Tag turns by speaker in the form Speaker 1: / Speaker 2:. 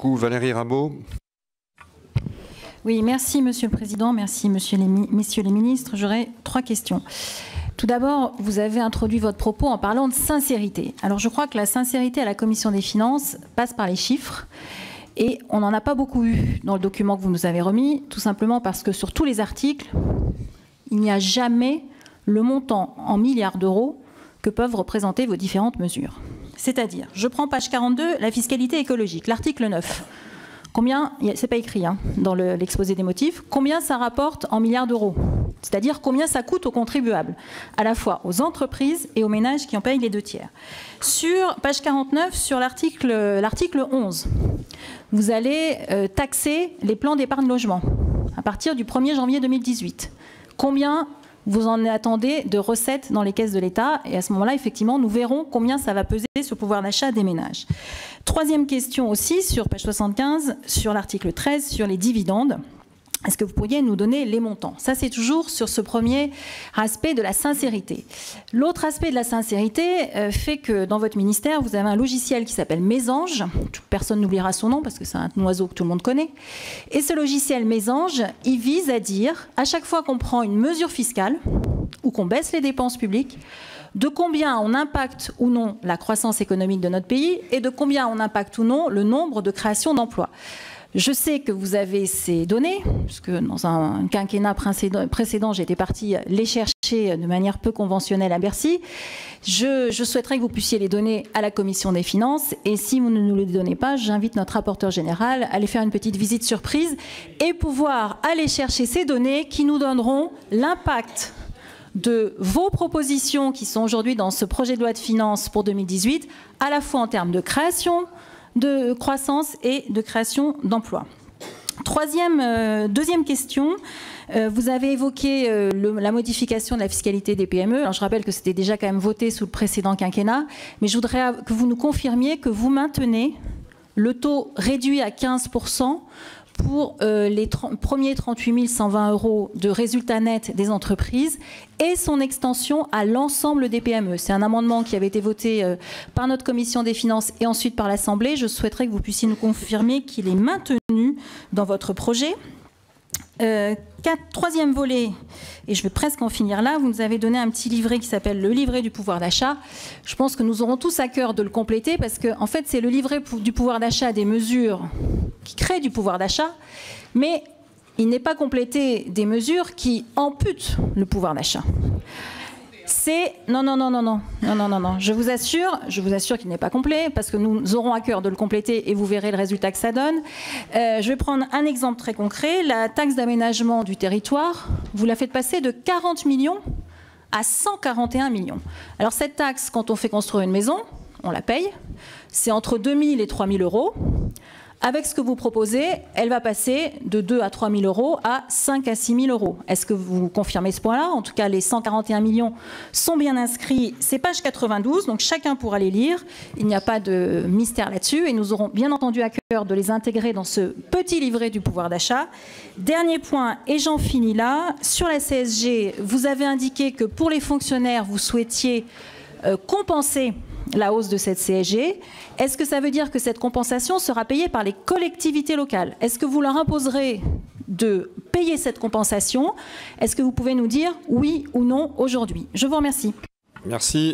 Speaker 1: beaucoup. Valérie Rabault.
Speaker 2: Oui, merci Monsieur le Président, merci messieurs les ministres. J'aurais 3 questions. Tout d'abord, vous avez introduit votre propos en parlant de sincérité. Alors je crois que la sincérité à la Commission des finances passe par les chiffres. Et on n'en a pas beaucoup eu dans le document que vous nous avez remis, tout simplement parce que sur tous les articles, il n'y a jamais le montant en milliards d'euros que peuvent représenter vos différentes mesures. C'est-à-dire, je prends page 42, la fiscalité écologique, l'article 9. Combien, c'est pas écrit dans l'exposé des motifs, combien ça rapporte en milliards d'euros? C'est-à-dire combien ça coûte aux contribuables, à la fois aux entreprises et aux ménages qui en payent les 2/3. Sur page 49, sur l'article 11, vous allez taxer les plans d'épargne logement à partir du 1er janvier 2018. Combien vous en attendez de recettes dans les caisses de l'État? Et à ce moment-là, effectivement, nous verrons combien ça va peser sur le pouvoir d'achat des ménages. Troisième question aussi, sur page 75, sur l'article 13, sur les dividendes. Est-ce que vous pourriez nous donner les montants? Ça, c'est toujours sur ce premier aspect de la sincérité. L'autre aspect de la sincérité fait que dans votre ministère, vous avez un logiciel qui s'appelle Mésange. Personne n'oubliera son nom parce que c'est un oiseau que tout le monde connaît. Et ce logiciel Mésange, il vise à dire, à chaque fois qu'on prend une mesure fiscale ou qu'on baisse les dépenses publiques, de combien on impacte ou non la croissance économique de notre pays et de combien on impacte ou non le nombre de créations d'emplois. Je sais que vous avez ces données, puisque dans un quinquennat précédent, j'étais partie les chercher de manière peu conventionnelle à Bercy. Je souhaiterais que vous puissiez les donner à la Commission des finances. Et si vous ne nous les donnez pas, j'invite notre rapporteur général à aller faire une petite visite surprise et pouvoir aller chercher ces données qui nous donneront l'impact de vos propositions qui sont aujourd'hui dans ce projet de loi de finances pour 2018, à la fois en termes de création, de croissance et de création d'emplois. Deuxième question, vous avez évoqué la modification de la fiscalité des PME. Alors je rappelle que c'était déjà quand même voté sous le précédent quinquennat, mais je voudrais que vous nous confirmiez que vous maintenez le taux réduit à 15% pour les premiers 38 120 € de résultats nets des entreprises et son extension à l'ensemble des PME. C'est un amendement qui avait été voté par notre commission des finances et ensuite par l'Assemblée. Je souhaiterais que vous puissiez nous confirmer qu'il est maintenu dans votre projet. Troisième volet, et je vais presque en finir là, vous nous avez donné un petit livret qui s'appelle le livret du pouvoir d'achat. Je pense que nous aurons tous à cœur de le compléter parce que en fait, c'est le livret du pouvoir d'achat des mesures qui créent du pouvoir d'achat, mais il n'est pas complété des mesures qui amputent le pouvoir d'achat. Non, je vous assure qu'il n'est pas complet, parce que nous aurons à cœur de le compléter et vous verrez le résultat que ça donne. Je vais prendre un exemple très concret. La taxe d'aménagement du territoire, vous la faites passer de 40 millions à 141 millions. Alors cette taxe, quand on fait construire une maison, on la paye. C'est entre 2 000 et 3 000 €. Avec ce que vous proposez, elle va passer de 2 à 3 000 € à 5 à 6 000 €. Est-ce que vous confirmez ce point-là? En tout cas, les 141 millions sont bien inscrits. C'est page 92, donc chacun pourra les lire. Il n'y a pas de mystère là-dessus. Et nous aurons bien entendu à cœur de les intégrer dans ce petit livret du pouvoir d'achat. Dernier point, et j'en finis là. Sur la CSG, vous avez indiqué que pour les fonctionnaires, vous souhaitiez compenser la hausse de cette CSG. Est-ce que ça veut dire que cette compensation sera payée par les collectivités locales? Est-ce que vous leur imposerez de payer cette compensation? Est-ce que vous pouvez nous dire oui ou non aujourd'hui? Je vous remercie.
Speaker 1: Merci.